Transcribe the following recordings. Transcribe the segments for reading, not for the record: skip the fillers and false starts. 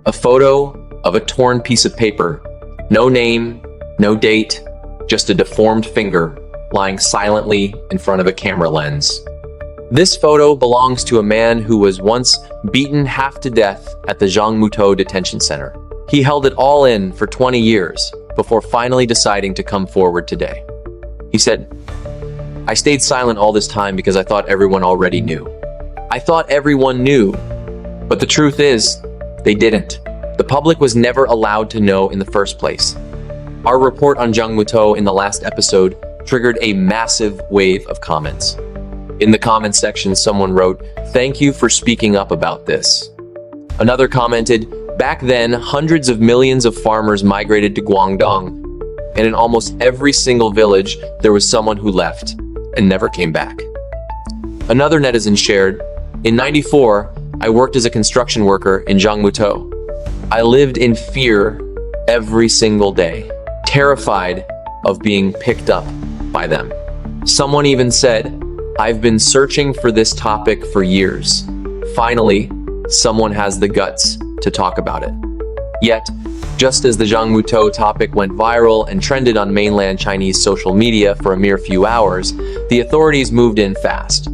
A photo of a torn piece of paper. No name, no date, just a deformed finger lying silently in front of a camera lens. This photo belongs to a man who was once beaten half to death at the Zhangmutou Detention Center. He held it all in for 20 years before finally deciding to come forward today. He said, "I stayed silent all this time because I thought everyone already knew. I thought everyone knew, but the truth is, they didn't. The public was never allowed to know in the first place." Our report on Zhangmutou in the last episode triggered a massive wave of comments. In the comments section, someone wrote, "Thank you for speaking up about this." Another commented, "Back then, hundreds of millions of farmers migrated to Guangdong, and in almost every single village, there was someone who left and never came back." Another netizen shared, "In '94, I worked as a construction worker in Zhangmutou. I lived in fear every single day, terrified of being picked up by them." Someone even said, "I've been searching for this topic for years. Finally, someone has the guts to talk about it." Yet, just as the Zhangmutou topic went viral and trended on mainland Chinese social media for a mere few hours, the authorities moved in fast.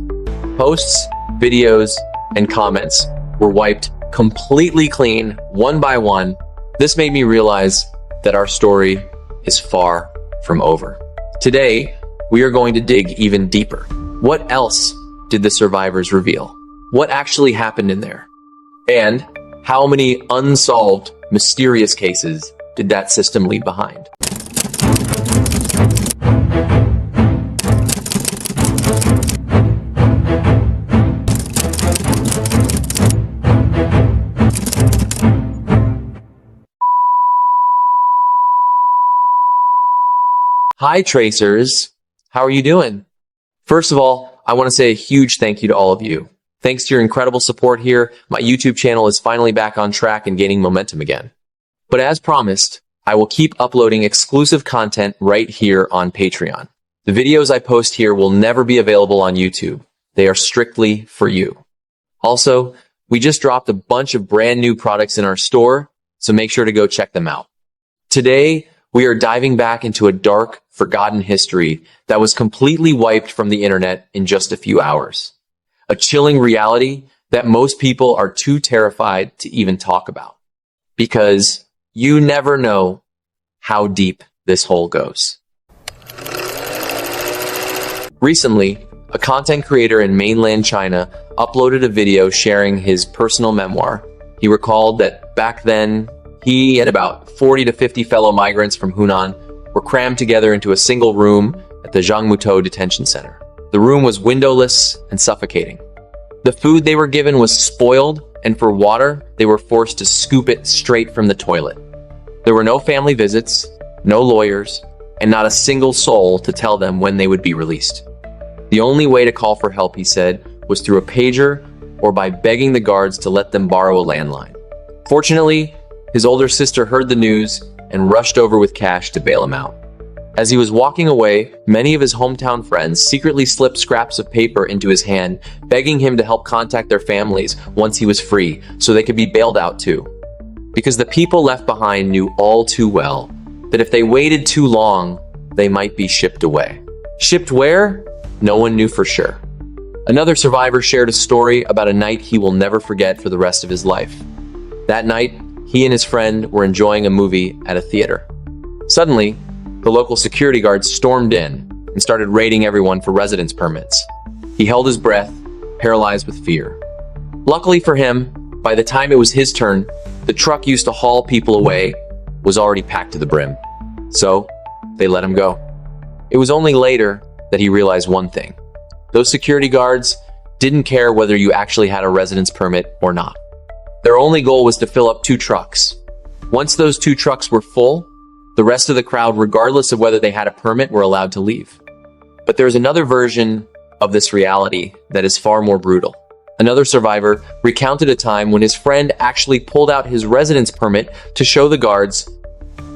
Posts, videos, and comments were wiped completely clean, one by one. This made me realize that our story is far from over. Today, we are going to dig even deeper. What else did the survivors reveal? What actually happened in there? And how many unsolved, mysterious cases did that system leave behind? Hi, Tracers. How are you doing? First of all, I want to say a huge thank you to all of you. Thanks to your incredible support here, my YouTube channel is finally back on track and gaining momentum again. But as promised, I will keep uploading exclusive content right here on Patreon. The videos I post here will never be available on YouTube. They are strictly for you. Also, we just dropped a bunch of brand new products in our store, so make sure to go check them out. Today, we are diving back into a dark, forgotten history that was completely wiped from the internet in just a few hours. A chilling reality that most people are too terrified to even talk about. Because you never know how deep this hole goes. Recently, a content creator in mainland China uploaded a video sharing his personal memoir. He recalled that back then, he and about 40 to 50 fellow migrants from Hunan were crammed together into a single room at the Zhangmutou Detention Center. The room was windowless and suffocating. The food they were given was spoiled, and for water, they were forced to scoop it straight from the toilet. There were no family visits, no lawyers, and not a single soul to tell them when they would be released. The only way to call for help, he said, was through a pager or by begging the guards to let them borrow a landline. Fortunately, his older sister heard the news and rushed over with cash to bail him out. As he was walking away, many of his hometown friends secretly slipped scraps of paper into his hand, begging him to help contact their families once he was free so they could be bailed out too. Because the people left behind knew all too well that if they waited too long, they might be shipped away. Shipped where? No one knew for sure. Another survivor shared a story about a night he will never forget for the rest of his life. That night, he and his friend were enjoying a movie at a theater. Suddenly, the local security guards stormed in and started raiding everyone for residence permits. He held his breath, paralyzed with fear. Luckily for him, by the time it was his turn, the truck used to haul people away was already packed to the brim. So, they let him go. It was only later that he realized one thing. Those security guards didn't care whether you actually had a residence permit or not. Their only goal was to fill up 2 trucks. Once those 2 trucks were full, the rest of the crowd, regardless of whether they had a permit, were allowed to leave. But there's another version of this reality that is far more brutal. Another survivor recounted a time when his friend actually pulled out his residence permit to show the guards.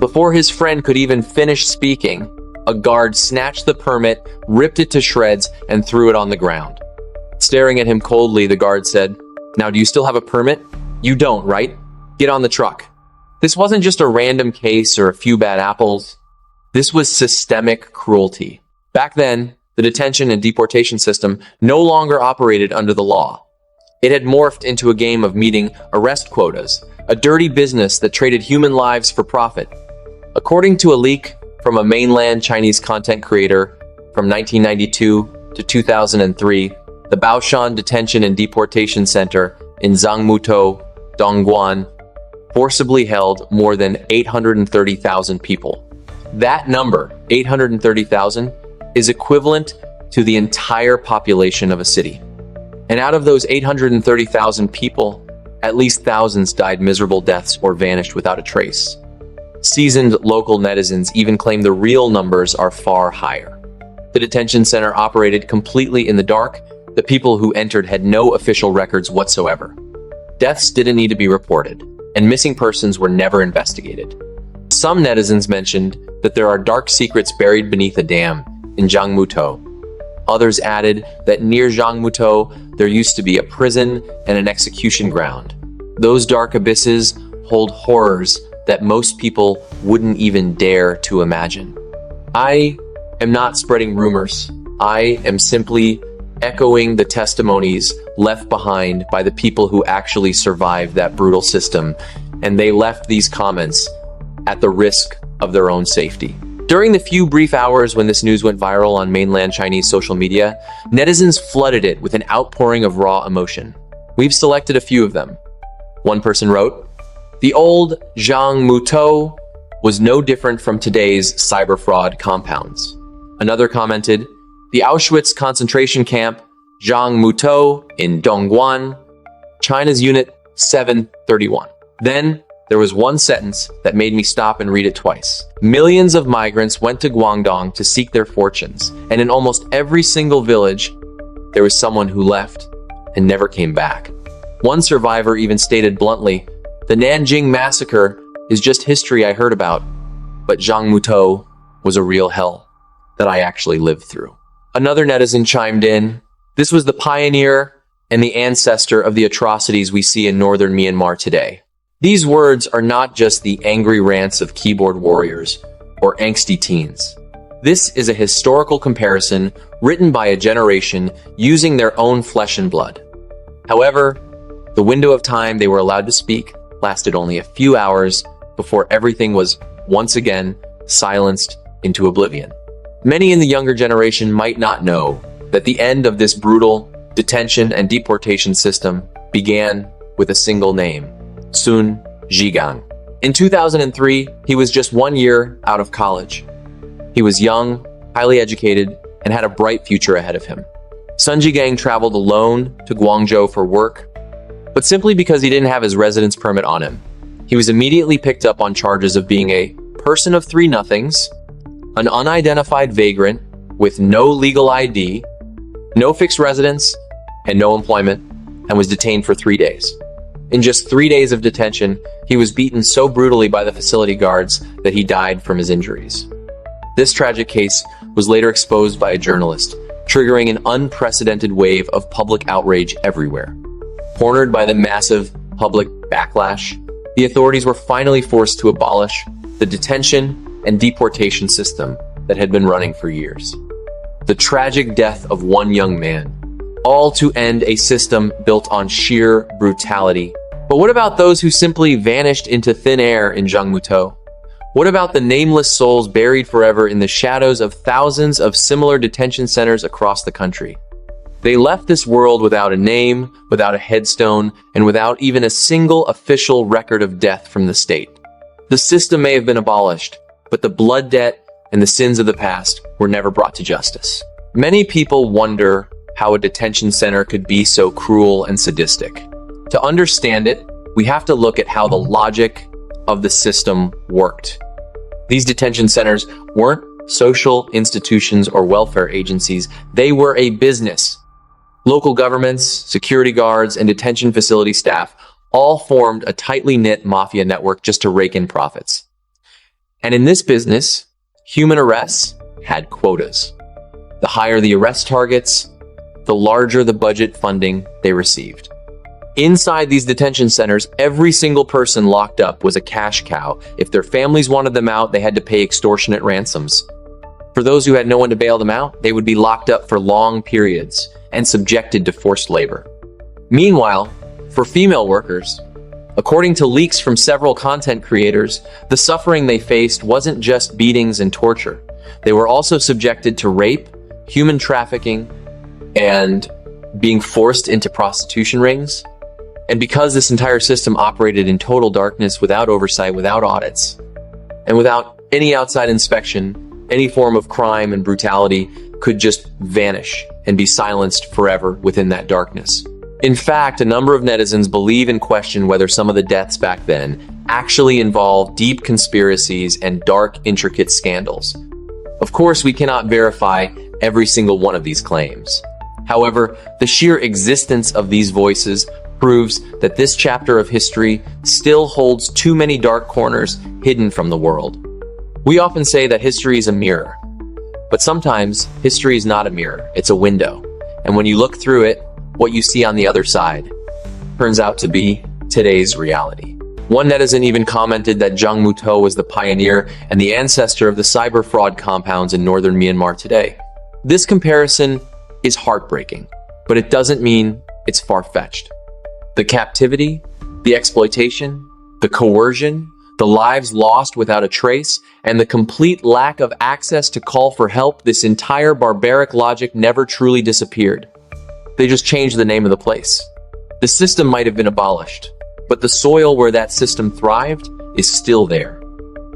Before his friend could even finish speaking, a guard snatched the permit, ripped it to shreds, and threw it on the ground. Staring at him coldly, the guard said, "Now, do you still have a permit? You don't, right? Get on the truck. This wasn't just a random case or a few bad apples. This was systemic cruelty. Back then, the detention and deportation system no longer operated under the law. It had morphed into a game of meeting arrest quotas, a dirty business that traded human lives for profit. According to a leak from a mainland Chinese content creator from 1992 to 2003, the Baoshan Detention and Deportation Center in Zhangmutou, Dongguan, forcibly held more than 830,000 people. That number, 830,000, is equivalent to the entire population of a city. And out of those 830,000 people, at least thousands died miserable deaths or vanished without a trace. Seasoned local netizens even claim the real numbers are far higher. The detention center operated completely in the dark. The people who entered had no official records whatsoever. Deaths didn't need to be reported, and missing persons were never investigated. Some netizens mentioned that there are dark secrets buried beneath a dam in Zhangmutou. Others added that near Zhangmutou there used to be a prison and an execution ground. Those dark abysses hold horrors that most people wouldn't even dare to imagine. I am not spreading rumors. I am simply echoing the testimonies left behind by the people who actually survived that brutal system, and they left these comments at the risk of their own safety. During the few brief hours when this news went viral on mainland Chinese social media, netizens flooded it with an outpouring of raw emotion. We've selected a few of them. One person wrote, "The old Zhangmutou was no different from today's cyber fraud compounds." Another commented, "The Auschwitz concentration camp, Zhangmutou in Dongguan, China's Unit 731. Then there was one sentence that made me stop and read it twice. Millions of migrants went to Guangdong to seek their fortunes, and in almost every single village, there was someone who left and never came back." One survivor even stated bluntly, "The Nanjing massacre is just history I heard about, but Zhangmutou was a real hell that I actually lived through." Another netizen chimed in, "This was the pioneer and the ancestor of the atrocities we see in northern Myanmar today." These words are not just the angry rants of keyboard warriors or angsty teens. This is a historical comparison written by a generation using their own flesh and blood. However, the window of time they were allowed to speak lasted only a few hours before everything was once again silenced into oblivion. Many in the younger generation might not know that the end of this brutal detention and deportation system began with a single name, Sun Zhigang. In 2003, he was just 1 year out of college. He was young, highly educated, and had a bright future ahead of him. Sun Zhigang traveled alone to Guangzhou for work, but simply because he didn't have his residence permit on him. He was immediately picked up on charges of being a person of three nothings, an unidentified vagrant with no legal ID, no fixed residence, and no employment, and was detained for 3 days. In just 3 days of detention, he was beaten so brutally by the facility guards that he died from his injuries. This tragic case was later exposed by a journalist, triggering an unprecedented wave of public outrage everywhere. Cornered by the massive public backlash, the authorities were finally forced to abolish the detention and deportation system that had been running for years. The tragic death of one young man, all to end a system built on sheer brutality. But what about those who simply vanished into thin air in Zhangmutou? What about the nameless souls buried forever in the shadows of thousands of similar detention centers across the country? They left this world without a name, without a headstone, and without even a single official record of death from the state. The system may have been abolished, but the blood debt and the sins of the past were never brought to justice. Many people wonder how a detention center could be so cruel and sadistic. To understand it, we have to look at how the logic of the system worked. These detention centers weren't social institutions or welfare agencies. They were a business. Local governments, security guards, and detention facility staff all formed a tightly knit mafia network just to rake in profits. And in this business, human arrests had quotas. The higher the arrest targets, the larger the budget funding they received. Inside these detention centers, every single person locked up was a cash cow. If their families wanted them out, they had to pay extortionate ransoms. For those who had no one to bail them out, they would be locked up for long periods and subjected to forced labor. Meanwhile, for female workers, according to leaks from several content creators, the suffering they faced wasn't just beatings and torture. They were also subjected to rape, human trafficking, and being forced into prostitution rings. And because this entire system operated in total darkness, without oversight, without audits, and without any outside inspection, any form of crime and brutality could just vanish and be silenced forever within that darkness. In fact, a number of netizens believe and question whether some of the deaths back then actually involved deep conspiracies and dark, intricate scandals. Of course, we cannot verify every single one of these claims. However, the sheer existence of these voices proves that this chapter of history still holds too many dark corners hidden from the world. We often say that history is a mirror, but sometimes history is not a mirror, it's a window. And when you look through it, what you see on the other side turns out to be today's reality. One netizen even commented that Zhang Muto was the pioneer and the ancestor of the cyber fraud compounds in northern Myanmar today. This comparison is heartbreaking, but it doesn't mean it's far-fetched. The captivity, the exploitation, the coercion, the lives lost without a trace, and the complete lack of access to call for help, this entire barbaric logic never truly disappeared. They just changed the name of the place. The system might have been abolished, but the soil where that system thrived is still there.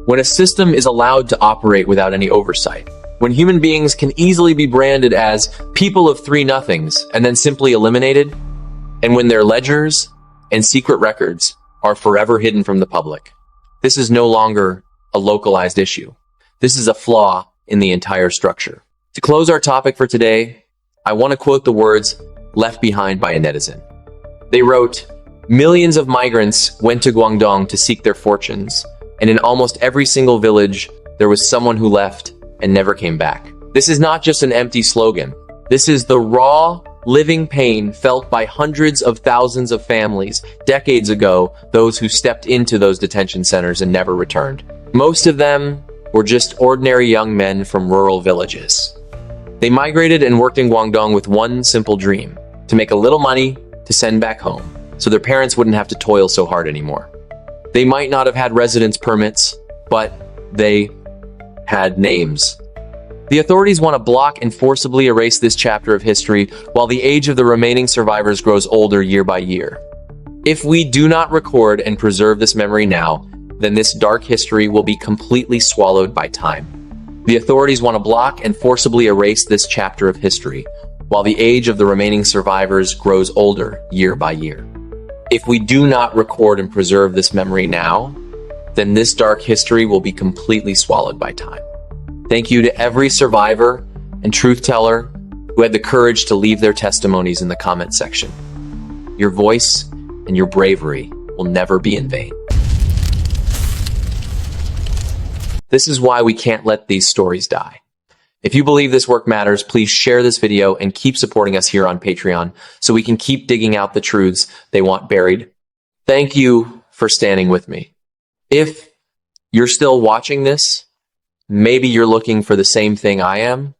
When a system is allowed to operate without any oversight, when human beings can easily be branded as people of three nothings and then simply eliminated, and when their ledgers and secret records are forever hidden from the public, this is no longer a localized issue. This is a flaw in the entire structure. To close our topic for today, I want to quote the words left behind by a netizen. They wrote, "Millions of migrants went to Guangdong to seek their fortunes, and in almost every single village, there was someone who left and never came back." This is not just an empty slogan. This is the raw, living pain felt by hundreds of thousands of families decades ago, those who stepped into those detention centers and never returned. Most of them were just ordinary young men from rural villages. They migrated and worked in Guangdong with one simple dream: to make a little money to send back home, so their parents wouldn't have to toil so hard anymore. They might not have had residence permits, but they had names. The authorities want to block and forcibly erase this chapter of history while the age of the remaining survivors grows older year by year. If we do not record and preserve this memory now, then this dark history will be completely swallowed by time. The authorities want to block and forcibly erase this chapter of history while the age of the remaining survivors grows older year by year. If we do not record and preserve this memory now, then this dark history will be completely swallowed by time. Thank you to every survivor and truth teller who had the courage to leave their testimonies in the comment section. Your voice and your bravery will never be in vain. This is why we can't let these stories die. If you believe this work matters, please share this video and keep supporting us here on Patreon so we can keep digging out the truths they want buried. Thank you for standing with me. If you're still watching this, maybe you're looking for the same thing I am.